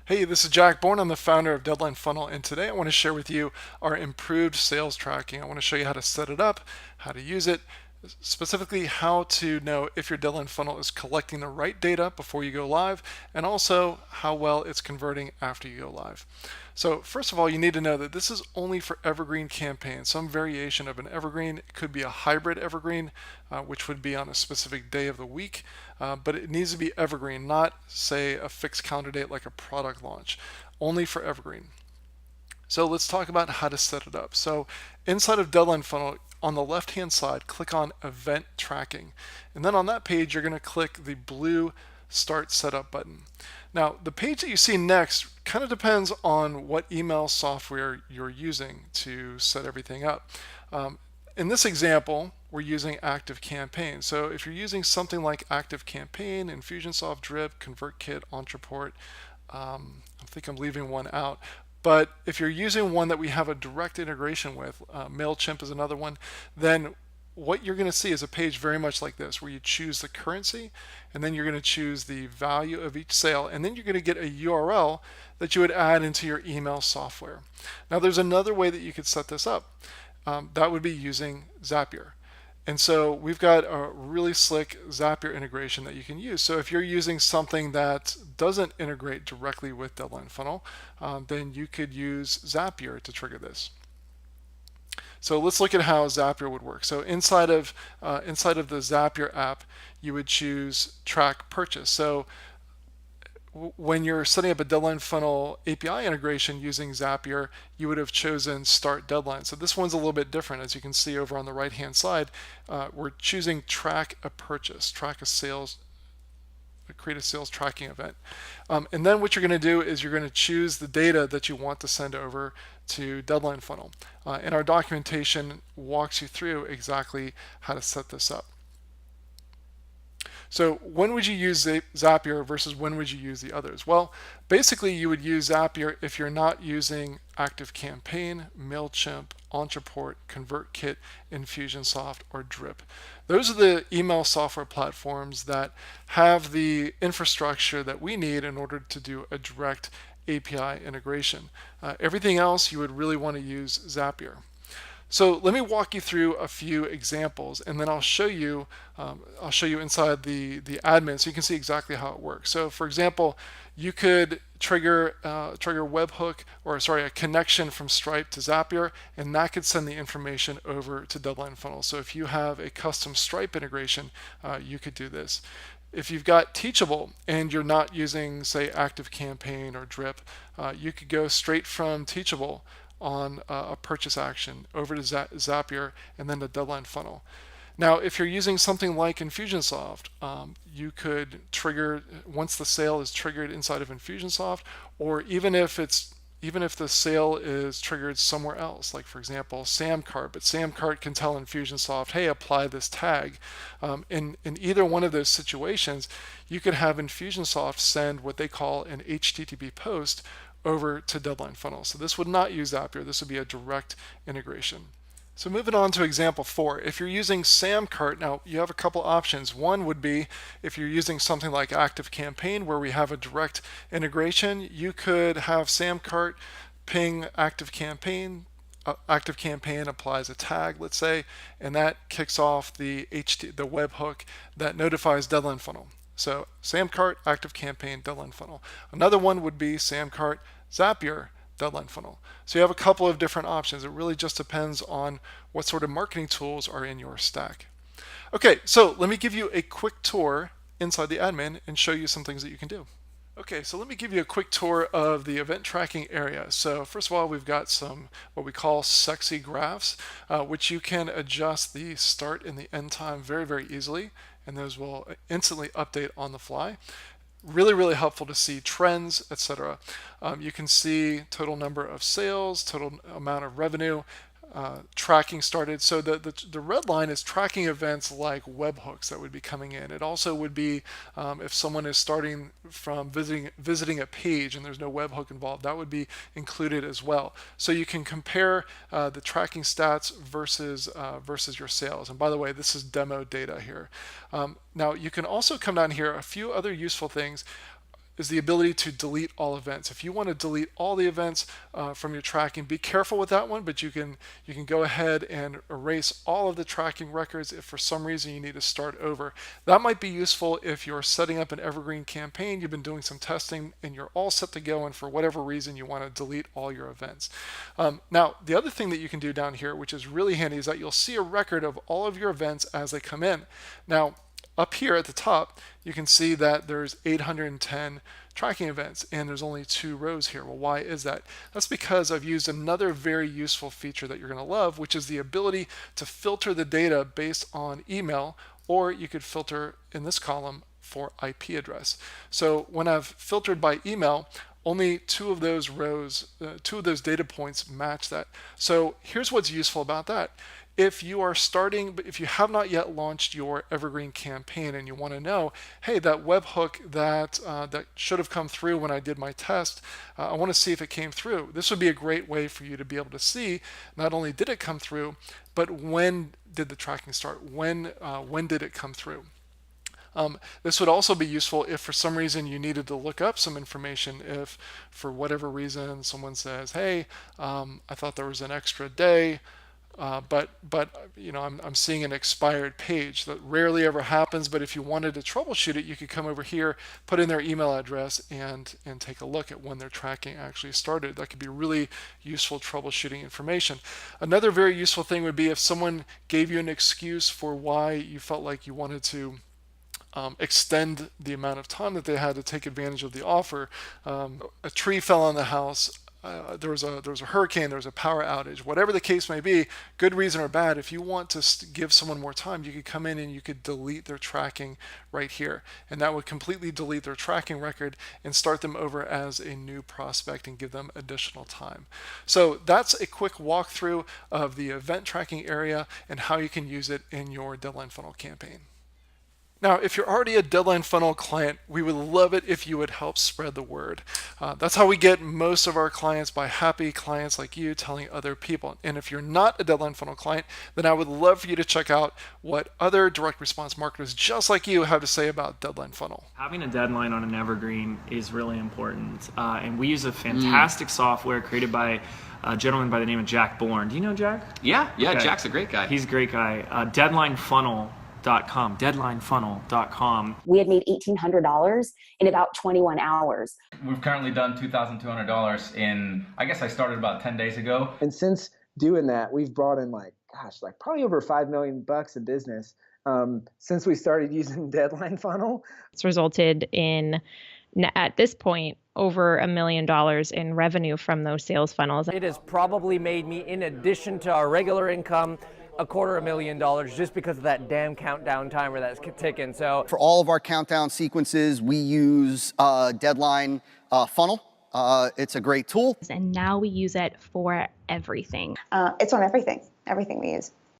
Hey, this is Jack Bourne. I'm the founder of Deadline Funnel, and today I want to share with you our improved sales tracking. I want to show you how to set it up, how to use it, specifically how to know if your Deadline Funnel is collecting the right data before you go live, and also how well it's converting after you go live. So first of all, you need to know that this is only for evergreen campaigns, some variation of an evergreen. It could be a hybrid evergreen, which would be on a specific day of the week, but it needs to be evergreen, not say a fixed calendar date like a product launch, only for evergreen. So let's talk about how to set it up. So inside of Deadline Funnel, on the left hand side, click on Event Tracking. And then on that page, you're going to click the blue Start Setup button. Now, the page that you see next kind of depends on what email software you're using to set everything up. In this example, we're using ActiveCampaign. So if you're using something like ActiveCampaign, Infusionsoft, Drip, ConvertKit, Ontraport, I think I'm leaving one out. But if you're using one that we have a direct integration with, MailChimp is another one, then what you're going to see is a page very much like this, where you choose the currency, and then you're going to choose the value of each sale, and then you're going to get a URL that you would add into your email software. Now, there's another way that you could set this up. That would be using Zapier. And so we've got a really slick Zapier integration that you can use. So if you're using something that doesn't integrate directly with Deadline Funnel, then you could use Zapier to trigger this. So let's look at how Zapier would work. So inside of the Zapier app, you would choose Track Purchase. So when you're setting up a Deadline Funnel API integration using Zapier, you would have chosen Start Deadline. So this one's a little bit different. As you can see over on the right-hand side, we're choosing Track a Purchase, track a sales, create a sales tracking event. And then what you're going to do is you're going to choose the data that you want to send over to Deadline Funnel. And our documentation walks you through exactly how to set this up. So when would you use Zapier versus when would you use the others? Well, basically you would use Zapier if you're not using ActiveCampaign, MailChimp, Ontraport, ConvertKit, Infusionsoft, or Drip. Those are the email software platforms that have the infrastructure that we need in order to do a direct API integration. Everything else you would really want to use Zapier. So let me walk you through a few examples, and then I'll show you inside the admin so you can see exactly how it works. So for example, you could trigger webhook, or sorry, a connection from Stripe to Zapier, and that could send the information over to Deadline Funnel. So if you have a custom Stripe integration, you could do this. If you've got Teachable and you're not using, say, ActiveCampaign or Drip, you could go straight from Teachable on a purchase action over to Zapier and then the Deadline Funnel. Now, if you're using something like Infusionsoft, you could trigger once the sale is triggered inside of Infusionsoft, or even if the sale is triggered somewhere else, like for example Samcart, but Samcart can tell Infusionsoft, hey, apply this tag. In either one of those situations, you could have Infusionsoft send what they call an HTTP post over to Deadline Funnel. So this would not use Zapier. This would be a direct integration. So moving on to example 4, if you're using Samcart, now you have a couple options. One would be if you're using something like ActiveCampaign where we have a direct integration, you could have Samcart ping ActiveCampaign. ActiveCampaign applies a tag, let's say, and that kicks off the webhook that notifies Deadline Funnel. So Samcart, ActiveCampaign, Deadline Funnel. Another one would be Samcart, Zapier, Deadline Funnel. So you have a couple of different options. It really just depends on what sort of marketing tools are in your stack. Okay, so let me give you a quick tour inside the admin and show you some things that you can do. Okay, so let me give you a quick tour of the event tracking area. So first of all, we've got some what we call sexy graphs, which you can adjust the start and the end time very, very easily, and those will instantly update on the fly. Really, really helpful to see trends, etc. You can see total number of sales, total amount of revenue, tracking started. So the red line is tracking events like webhooks that would be coming in. It also would be if someone is starting from visiting a page and there's no webhook involved, that would be included as well. So you can compare the tracking stats versus your sales. And by the way, this is demo data here. Now you can also come down here, a few other useful things. is the ability to delete all events. If you want to delete all the events from your tracking, be careful with that one, but you can go ahead and erase all of the tracking records if for some reason you need to start over. That might be useful if you're setting up an evergreen campaign, you've been doing some testing, and you're all set to go, and for whatever reason you want to delete all your events. Now, the other thing that you can do down here, which is really handy, is that you'll see a record of all of your events as they come in. Now, up here at the top, you can see that there's 810 tracking events and there's only 2 rows here. Well, why is that? That's because I've used another very useful feature that you're going to love, which is the ability to filter the data based on email, or you could filter in this column for IP address. So when I've filtered by email, only 2 of those rows, 2 of those data points match that. So here's what's useful about that. If you are starting, but if you have not yet launched your evergreen campaign and you want to know, hey, that webhook that that should have come through when I did my test, I want to see if it came through. This would be a great way for you to be able to see not only did it come through, but when did the tracking start? When did it come through? This would also be useful if for some reason you needed to look up some information. If for whatever reason someone says, hey, I thought there was an extra day, but you know, I'm seeing an expired page. That rarely ever happens, but if you wanted to troubleshoot it, you could come over here, put in their email address, and take a look at when their tracking actually started. That could be really useful troubleshooting information. Another very useful thing would be if someone gave you an excuse for why you felt like you wanted to extend the amount of time that they had to take advantage of the offer. A tree fell on the house. There was a hurricane, there was a power outage, whatever the case may be, good reason or bad, if you want to give someone more time, you could come in and you could delete their tracking right here. And that would completely delete their tracking record and start them over as a new prospect and give them additional time. So that's a quick walkthrough of the event tracking area and how you can use it in your deadline funnel campaign. Now, if you're already a Deadline Funnel client, we would love it if you would help spread the word. That's how we get most of our clients, by happy clients like you telling other people. And if you're not a Deadline Funnel client, then I would love for you to check out what other direct response marketers just like you have to say about Deadline Funnel. Having a deadline on an evergreen is really important. And we use a fantastic software created by a gentleman by the name of Jack Bourne. Do you know Jack? Yeah, Okay. Jack's a great guy. He's a great guy. Deadlinefunnel.com. We had made $1,800 in about 21 hours. We've currently done $2,200 in, I guess I started about 10 days ago. And since doing that, we've brought in probably over $5 million in business since we started using Deadline Funnel. It's resulted in, at this point, over $1 million in revenue from those sales funnels. It has probably made me, in addition to our regular income, $250,000 just because of that damn countdown timer that's ticking. So for all of our countdown sequences, we use Deadline Funnel. It's a great tool. And now we use it for everything. It's on everything we use.